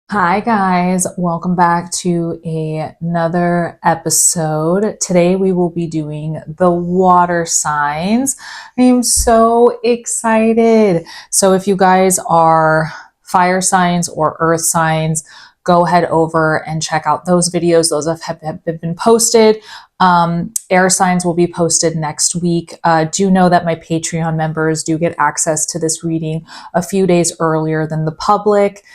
Hi guys, welcome back to another episode. Today we will be doing the water signs. I am so excited. So if you guys are fire signs or earth signs, go head over and check out those videos. Those have been posted. Air signs will be posted next week. Do know that my Patreon members do get access to this reading a few days earlier than the public.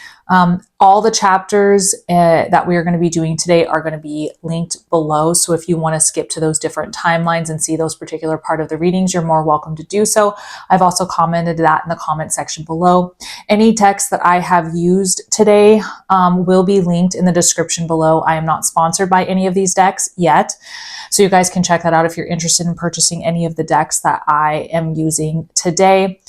All the chapters that we are going to be doing today are going to be linked below. So if you want to skip to those different timelines and see those particular part of the readings, you're more welcome to do so. I've also commented that in the comment section below. Any text that I have used today will be linked in the description below. I am not sponsored by any of these decks yet. So you guys can check that out if you're interested in purchasing any of the decks that I am using today.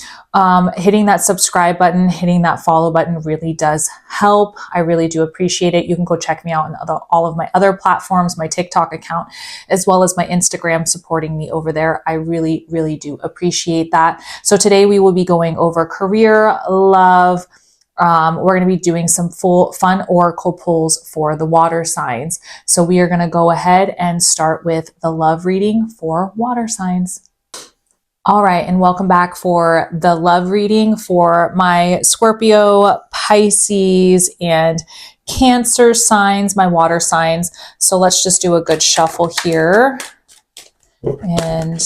Hitting that subscribe button, hitting that follow button really does help. I really do appreciate it. You can go check me out on all of my other platforms, my TikTok account, as well as my Instagram, supporting me over there. I really, really do appreciate that. So today we will be going over career, love. We're going to be doing some fun oracle pulls for the water signs. So we are going to go ahead and start with the love reading for water signs. All right, and welcome back for the love reading for my Scorpio, Pisces, and Cancer signs, my water signs. So let's just do a good shuffle here and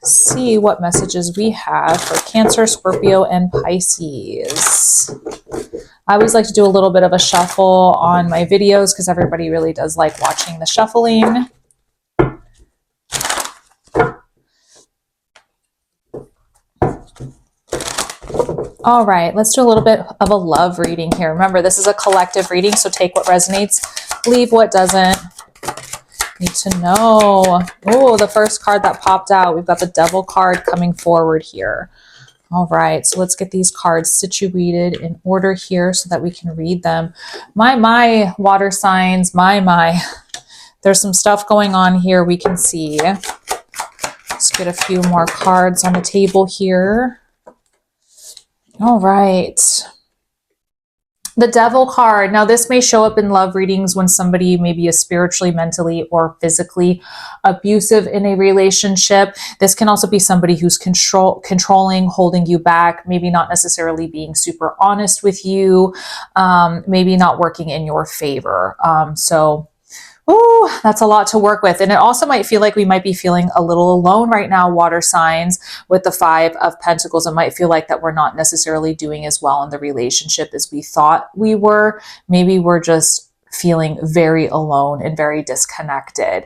see what messages we have for Cancer, Scorpio, and Pisces. I always like to do a little bit of a shuffle on my videos because everybody really does like watching the shuffling. All right, let's do a little bit of a love reading here. Remember, this is a collective reading, so take what resonates, leave what doesn't. Need to know. Oh, the first card that popped out, we've got the Devil card coming forward here. All right, so let's get these cards situated in order here so that we can read them. My, water signs, my. There's some stuff going on here we can see. Let's get a few more cards on the table here. All right. The Devil card. Now, this may show up in love readings when somebody maybe is spiritually, mentally, or physically abusive in a relationship. This can also be somebody who's controlling, holding you back, maybe not necessarily being super honest with you, maybe not working in your favor. Ooh, that's a lot to work with. And it also might feel like we might be feeling a little alone right now, water signs, with the Five of Pentacles. It might feel like that we're not necessarily doing as well in the relationship as we thought we were. Maybe we're just feeling very alone and very disconnected.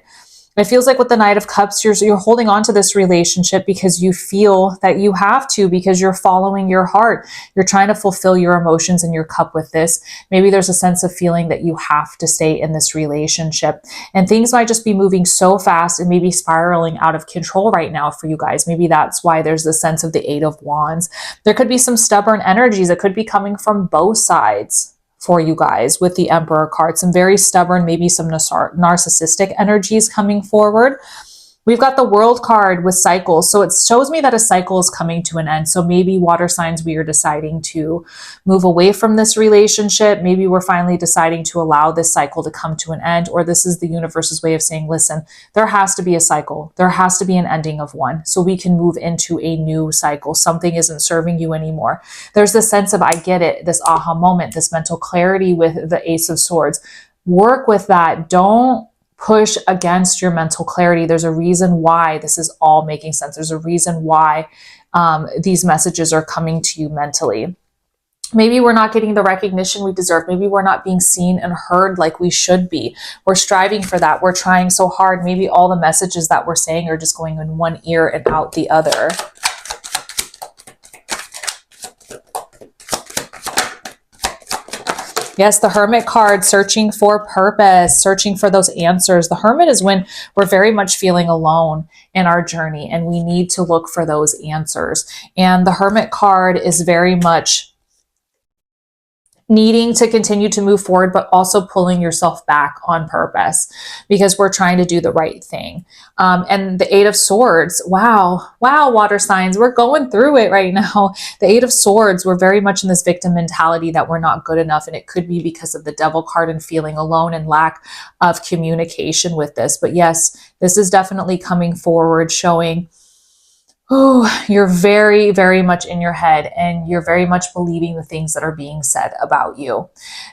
It feels like with the Knight of Cups, you're holding on to this relationship because you feel that you have to, because you're following your heart. You're trying to fulfill your emotions in your cup with this. Maybe there's a sense of feeling that you have to stay in this relationship. And things might just be moving so fast and maybe spiraling out of control right now for you guys. Maybe that's why there's the sense of the Eight of Wands. There could be some stubborn energies that could be coming from both sides for you guys with the Emperor card. Some very stubborn, maybe some narcissistic energies coming forward. We've got the World card with cycles. So it shows me that a cycle is coming to an end. So maybe water signs, we are deciding to move away from this relationship. Maybe we're finally deciding to allow this cycle to come to an end, or this is the universe's way of saying, listen, there has to be a cycle. There has to be an ending of one so we can move into a new cycle. Something isn't serving you anymore. There's this sense of, I get it, this aha moment, this mental clarity with the Ace of Swords. Work with that. Don't push against your mental clarity. There's a reason why this is all making sense. There's a reason why these messages are coming to you mentally. Maybe we're not getting the recognition we deserve. Maybe we're not being seen and heard like we should be. We're striving for that. We're trying so hard. Maybe all the messages that we're saying are just going in one ear and out the other. Yes, the Hermit card, searching for purpose, searching for those answers. The Hermit is when we're very much feeling alone in our journey and we need to look for those answers. And the Hermit card is very much needing to continue to move forward, but also pulling yourself back on purpose because we're trying to do the right thing. And the Eight of Swords, wow, water signs, we're going through it right now. The Eight of Swords, we're very much in this victim mentality that we're not good enough. And it could be because of the Devil card and feeling alone and lack of communication with this. But yes, this is definitely coming forward, showing oh, you're very, very much in your head and you're very much believing the things that are being said about you.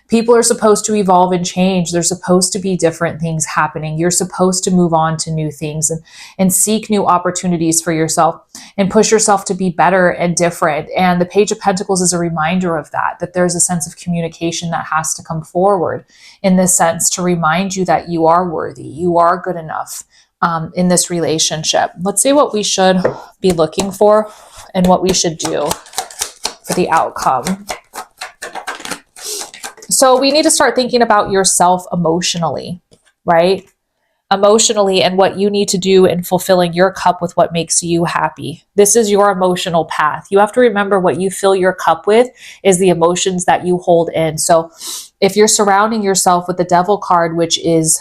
People are supposed to evolve and change. There's supposed to be different things happening. You're supposed to move on to new things and seek new opportunities for yourself and push yourself to be better and different. And the Page of Pentacles is a reminder of that there's a sense of communication that has to come forward in this sense to remind you that you are worthy, you are good enough. In this relationship. Let's see what we should be looking for and what we should do for the outcome. So we need to start thinking about yourself emotionally, right? Emotionally and what you need to do in fulfilling your cup with what makes you happy. This is your emotional path. You have to remember what you fill your cup with is the emotions that you hold in. So if you're surrounding yourself with the Devil card, which is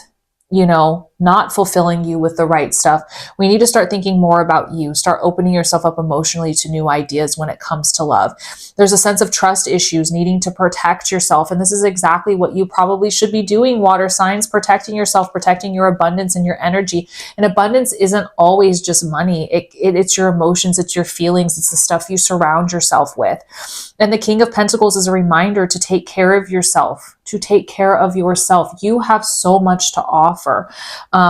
not fulfilling you with the right stuff, we need to start thinking more about you. Start opening yourself up emotionally to new ideas when it comes to love. There's a sense of trust issues, needing to protect yourself. And this is exactly what you probably should be doing, water signs, protecting yourself, protecting your abundance and your energy. And abundance isn't always just money. It's your emotions, it's your feelings, it's the stuff you surround yourself with. And the King of Pentacles is a reminder to take care of yourself, to take care of yourself. You have so much to offer.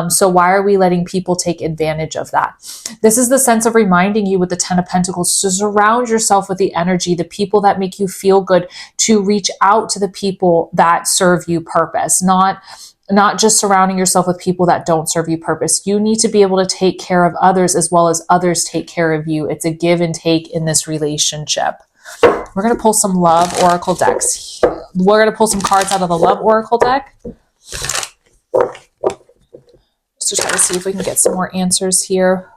So why are we letting people take advantage of that? This is the sense of reminding you with the Ten of Pentacles to surround yourself with the energy, the people that make you feel good, to reach out to the people that serve you purpose, not just surrounding yourself with people that don't serve you purpose. You need to be able to take care of others as well as others take care of you. It's a give and take in this relationship. We're going to pull some love oracle decks. We're going to pull some cards out of the love oracle deck. Just to try to see if we can get some more answers here.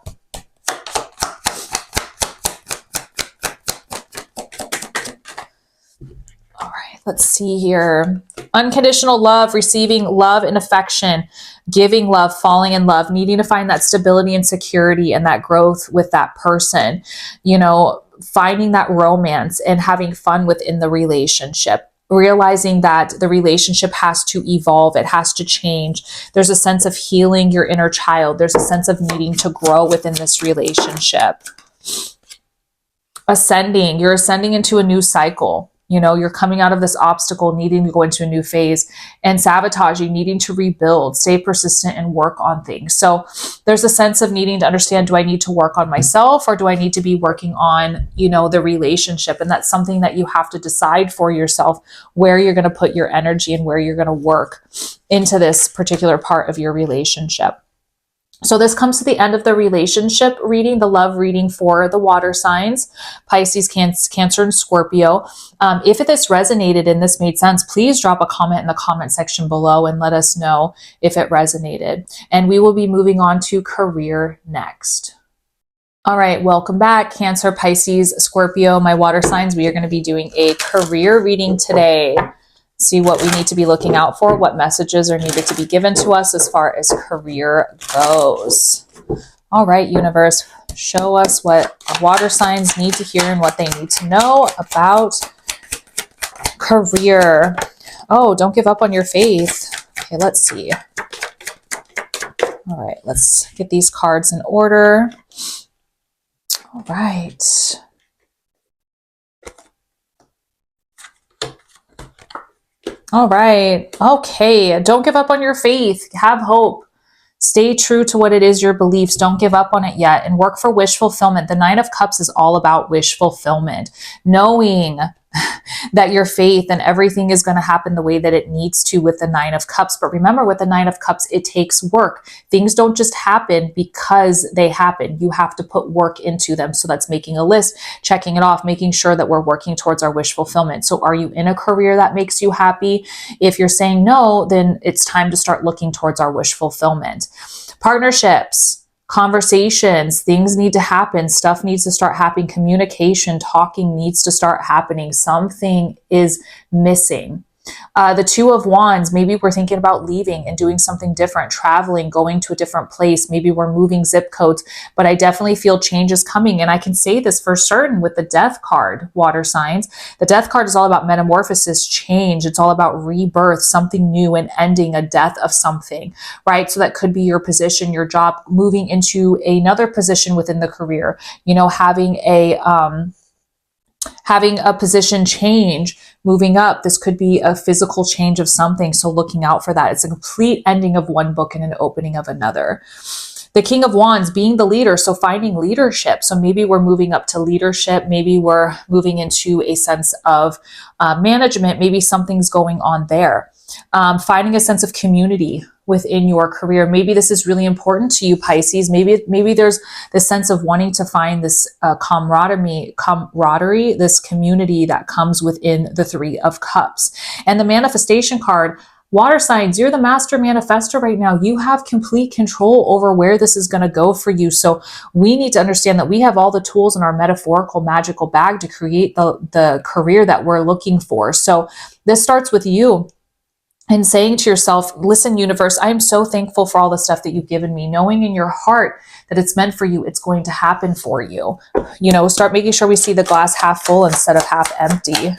All right, let's see here. Unconditional love, receiving love and affection, giving love, falling in love, needing to find that stability and security and that growth with that person, finding that romance and having fun within the relationship, realizing that the relationship has to evolve, it has to change. There's a sense of healing your inner child. There's a sense of needing to grow within this relationship. Ascending, you're ascending into a new cycle. You're coming out of this obstacle, needing to go into a new phase, and sabotaging, needing to rebuild, stay persistent and work on things. So there's a sense of needing to understand, do I need to work on myself or do I need to be working on, the relationship? And that's something that you have to decide for yourself, where you're going to put your energy and where you're going to work into this particular part of your relationship. So this comes to the end of the relationship reading, the love reading for the water signs, Pisces, Cancer, and Scorpio. If this resonated and this made sense, please drop a comment in the comment section below and let us know if it resonated. And we will be moving on to career next. All right, welcome back, Cancer, Pisces, Scorpio, my water signs. We are going to be doing a career reading today. See what we need to be looking out for, what messages are needed to be given to us as far as career goes. All right, universe, show us what water signs need to hear and what they need to know about career. Oh, don't give up on your faith. Okay, let's see. All right, let's get these cards in order. All right. All right. Okay. Don't give up on your faith. Have hope. Stay true to what it is, your beliefs. Don't give up on it yet and work for wish fulfillment. The Nine of Cups is all about wish fulfillment. Knowing that your faith and everything is going to happen the way that it needs to with the Nine of Cups. But remember, with the Nine of Cups, it takes work. Things don't just happen because they happen. You have to put work into them. So that's making a list, checking it off, making sure that we're working towards our wish fulfillment. So are you in a career that makes you happy? If you're saying no, then it's time to start looking towards our wish fulfillment. Partnerships, conversations, things need to happen, stuff needs to start happening, communication, talking needs to start happening. Something is missing. The Two of Wands, maybe we're thinking about leaving and doing something different, traveling, going to a different place. Maybe we're moving zip codes, but I definitely feel change is coming. And I can say this for certain with the Death card, water signs. The Death card is all about metamorphosis, change. It's all about rebirth, something new and ending, a death of something, right? So that could be your position, your job, moving into another position within the career, you know, having a position change, moving up. This could be a physical change of something. So looking out for that. It's a complete ending of one book and an opening of another. The King of Wands being the leader. So finding leadership. So maybe we're moving up to leadership. Maybe we're moving into a sense of management. Maybe something's going on there. Finding a sense of community within your career. Maybe this is really important to you, Pisces. Maybe there's this sense of wanting to find this camaraderie, this community that comes within the Three of Cups. And the manifestation card, water signs, you're the master manifestor right now. You have complete control over where this is going to go for you. So we need to understand that we have all the tools in our metaphorical magical bag to create the career that we're looking for. So this starts with you. And saying to yourself, listen, universe, I am so thankful for all the stuff that you've given me, knowing in your heart that it's meant for you, it's going to happen for you. You know, start making sure we see the glass half full instead of half empty.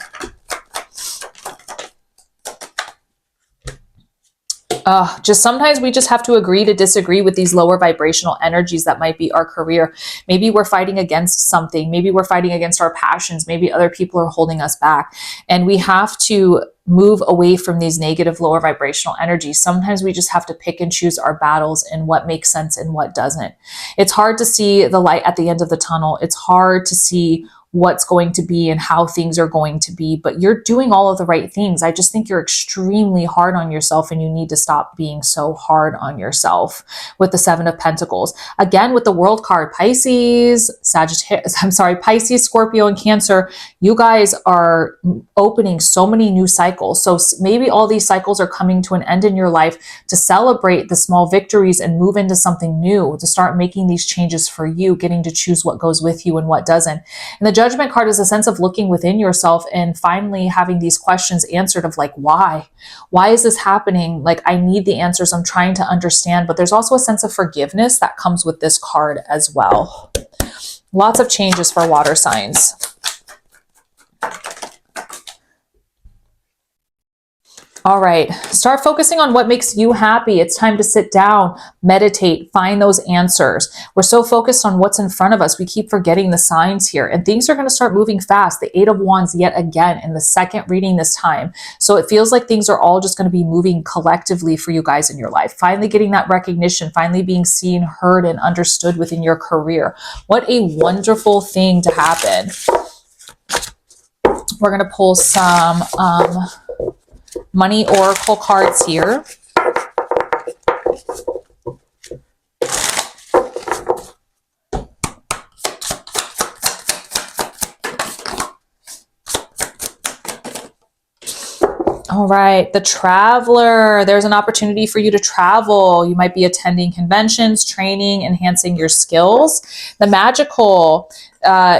Just sometimes we just have to agree to disagree with these lower vibrational energies that might be our career. Maybe we're fighting against something. Maybe we're fighting against our passions. Maybe other people are holding us back. And we have to move away from these negative lower vibrational energies. Sometimes we just have to pick and choose our battles and what makes sense and what doesn't. It's hard to see the light at the end of the tunnel. It's hard to see what's going to be and how things are going to be, but you're doing all of the right things. I just think you're extremely hard on yourself and you need to stop being so hard on yourself. With the Seven of Pentacles, again, with the World card, Pisces, Pisces, Scorpio, and Cancer, you guys are opening so many new cycles. So maybe all these cycles are coming to an end in your life to celebrate the small victories and move into something new, to start making these changes for you, getting to choose what goes with you and what doesn't. And the Judgment card is a sense of looking within yourself and finally having these questions answered of like, why? Why is this happening? Like, I need the answers. I'm trying to understand, but there's also a sense of forgiveness that comes with this card as well. Lots of changes for water signs. All right, start focusing on what makes you happy. It's time to sit down, meditate, find those answers. We're so focused on what's in front of us. We keep forgetting the signs here, and things are going to start moving fast. The Eight of Wands yet again in the second reading this time. So it feels like things are all just going to be moving collectively for you guys in your life. Finally getting that recognition, finally being seen, heard, and understood within your career. What a wonderful thing to happen. We're going to pull some money oracle cards here. All right, the Traveler. There's an opportunity for you to travel. You might be attending conventions, training, enhancing your skills. The Magical.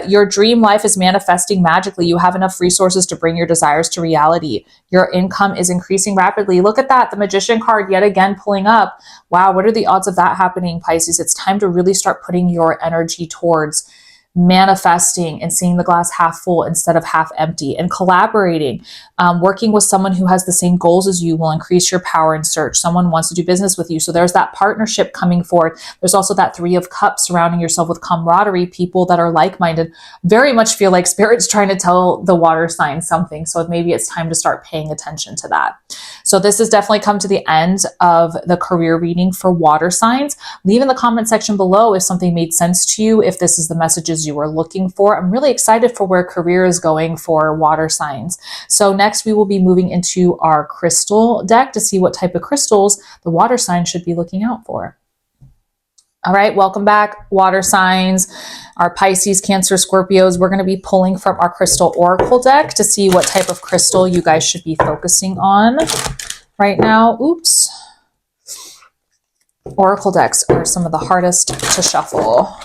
Your dream life is manifesting magically. You have enough resources to bring your desires to reality. Your income is increasing rapidly. Look at that. The Magician card yet again pulling up. Wow, what are the odds of that happening, Pisces? It's time to really start putting your energy towards manifesting and seeing the glass half full instead of half empty, and collaborating. Working with someone who has the same goals as you will increase your power and search. Someone wants to do business with you. So there's that partnership coming forward. There's also that Three of Cups, surrounding yourself with camaraderie, people that are like-minded. Very much feel like Spirit's trying to tell the water sign something. So maybe it's time to start paying attention to that. So this has definitely come to the end of the career reading for water signs. Leave in the comment section below if something made sense to you, if this is the messages you were looking for. I'm really excited for where career is going for water signs. So next we will be moving into our crystal deck to see what type of crystals the water sign should be looking out for. All right, welcome back, water signs, our Pisces, Cancer, Scorpios. We're going to be pulling from our crystal oracle deck to see what type of crystal you guys should be focusing on right now. Oops. Oracle decks are some of the hardest to shuffle.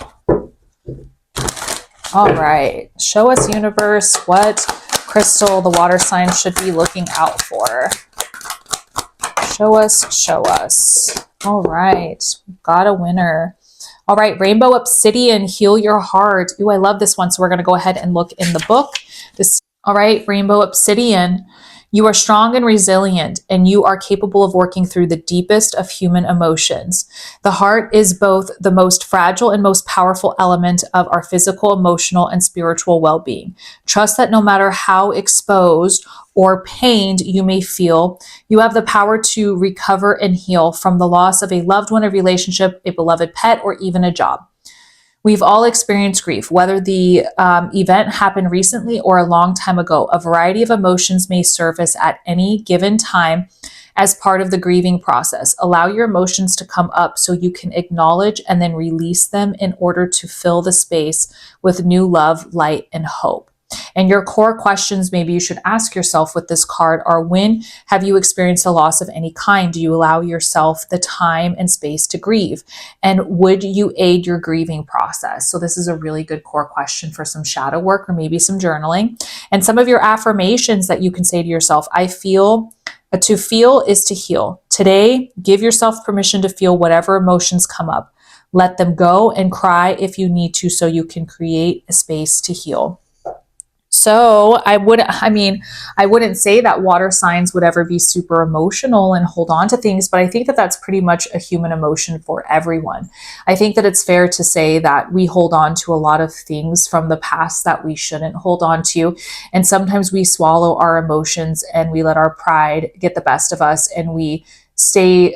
All right, show us, universe, what crystal the water sign should be looking out for. Show us, show us. All right, we've got a winner. All right, Rainbow Obsidian, heal your heart. Ooh, I love this one. So we're going to go ahead and look in the book. All right, Rainbow Obsidian, you are strong and resilient, and you are capable of working through the deepest of human emotions. The heart is both the most fragile and most powerful element of our physical, emotional, and spiritual well-being. Trust that no matter how exposed or pained you may feel, you have the power to recover and heal from the loss of a loved one, a relationship, a beloved pet, or even a job. We've all experienced grief, whether the event happened recently or a long time ago. A variety of emotions may surface at any given time as part of the grieving process. Allow your emotions to come up so you can acknowledge and then release them in order to fill the space with new love, light, and hope. And your core questions maybe you should ask yourself with this card are: when have you experienced a loss of any kind? Do you allow yourself the time and space to grieve? And would you aid your grieving process? So this is a really good core question for some shadow work or maybe some journaling. And some of your affirmations that you can say to yourself: I feel. To feel is to heal. Today, give yourself permission to feel whatever emotions come up. Let them go and cry if you need to so you can create a space to heal. So I wouldn't say that water signs would ever be super emotional and hold on to things, but I think that that's pretty much a human emotion for everyone. I think that it's fair to say that we hold on to a lot of things from the past that we shouldn't hold on to. And sometimes we swallow our emotions and we let our pride get the best of us, and we stay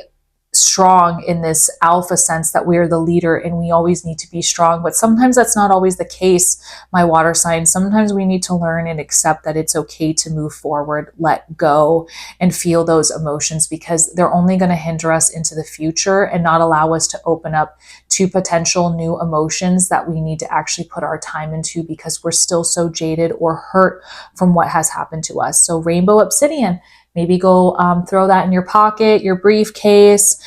strong in this alpha sense that we're the leader and we always need to be strong. But sometimes that's not always the case, my water sign. Sometimes we need to learn and accept that it's okay to move forward, let go, and feel those emotions, because they're only going to hinder us into the future and not allow us to open up to potential new emotions that we need to actually put our time into, because we're still so jaded or hurt from what has happened to us. So Rainbow Obsidian, maybe go throw that in your pocket, your briefcase,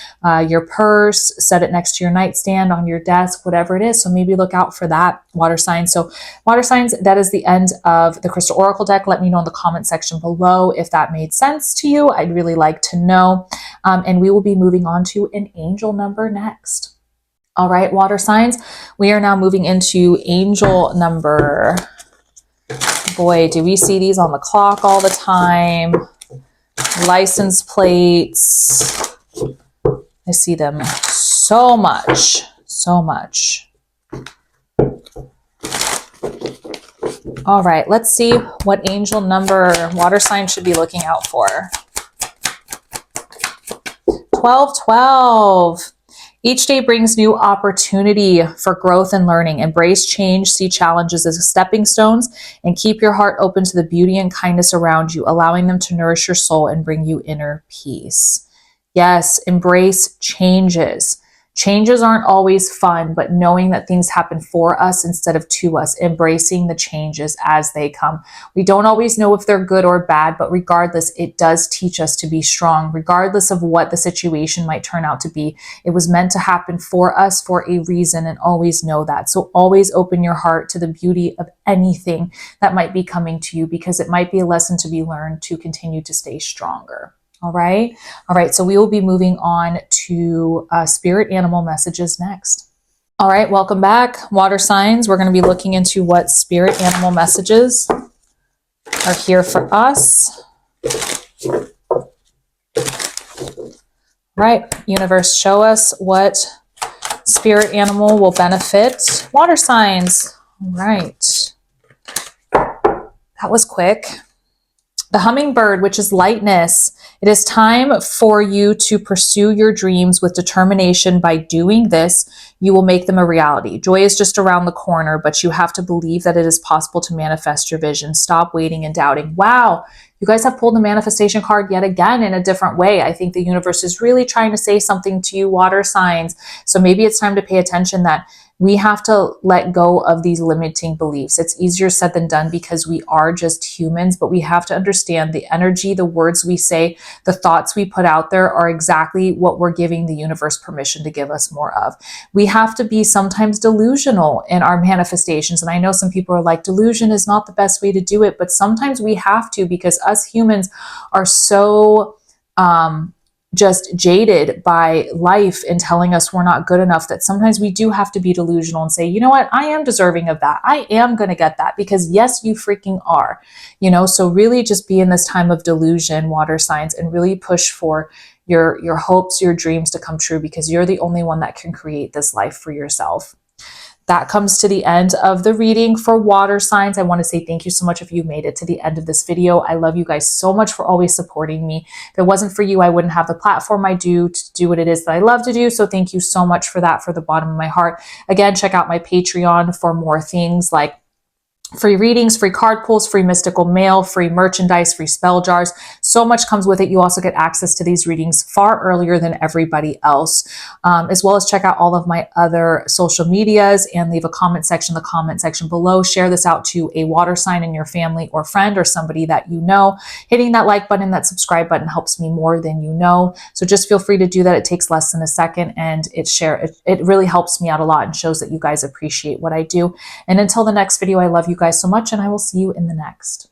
your purse, set it next to your nightstand, on your desk, whatever it is. So maybe look out for that, water sign. So water signs, that is the end of the Crystal Oracle deck. Let me know in the comment section below if that made sense to you. I'd really like to know. And we will be moving on to an angel number next. All right, water signs, we are now moving into angel number. Boy, do we see these on the clock all the time. License plates. I see them so much, so much. All right, let's see what angel number water sign should be looking out for. 1212. Each day brings new opportunity for growth and learning. Embrace change, see challenges as stepping stones, and keep your heart open to the beauty and kindness around you, allowing them to nourish your soul and bring you inner peace. Yes, embrace changes. Changes aren't always fun, but knowing that things happen for us instead of to us, embracing the changes as they come. We don't always know if they're good or bad, but regardless, it does teach us to be strong, regardless of what the situation might turn out to be. It was meant to happen for us for a reason, and always know that. So always open your heart to the beauty of anything that might be coming to you, because it might be a lesson to be learned to continue to stay stronger. All right. All right. So we will be moving on to spirit animal messages next. All right. Welcome back, water signs. We're going to be looking into what spirit animal messages are here for us. All right. Universe, show us what spirit animal will benefit water signs. All right. That was quick. The hummingbird, which is lightness. It is time for you to pursue your dreams with determination. By doing this, you will make them a reality. Joy is just around the corner, but you have to believe that it is possible to manifest your vision. Stop waiting and doubting. Wow, you guys have pulled the manifestation card yet again in a different way. I think the universe is really trying to say something to you, water signs. So maybe it's time to pay attention that We have to let go of these limiting beliefs. It's easier said than done because we are just humans, but we have to understand the energy, the words we say, the thoughts we put out there are exactly what we're giving the universe permission to give us more of. We have to be sometimes delusional in our manifestations. And I know some people are like, delusion is not the best way to do it, but sometimes we have to, because us humans are so just jaded by life and telling us we're not good enough, that sometimes we do have to be delusional and say, you know what, I am deserving of that. I am going to get that, because yes, you freaking are, you know. So really just be in this time of delusion, water signs, and really push for your hopes, your dreams to come true, because you're the only one that can create this life for yourself. That comes to the end of the reading for water signs. I want to say thank you so much if you made it to the end of this video. I love you guys so much for always supporting me. If it wasn't for you, I wouldn't have the platform I do to do what it is that I love to do. So thank you so much for that, from the bottom of my heart. Again, check out my Patreon for more things like free readings, free card pulls, free mystical mail, free merchandise, free spell jars. So much comes with it. You also get access to these readings far earlier than everybody else, as well as check out all of my other social medias and leave a comment section, the comment section below. Share this out to a water sign in your family or friend or somebody that you know. Hitting that like button, that subscribe button helps me more than you know. So just feel free to do that. It takes less than a second, and it really helps me out a lot and shows that you guys appreciate what I do. And until the next video, I love you guys so much, and I will see you in the next.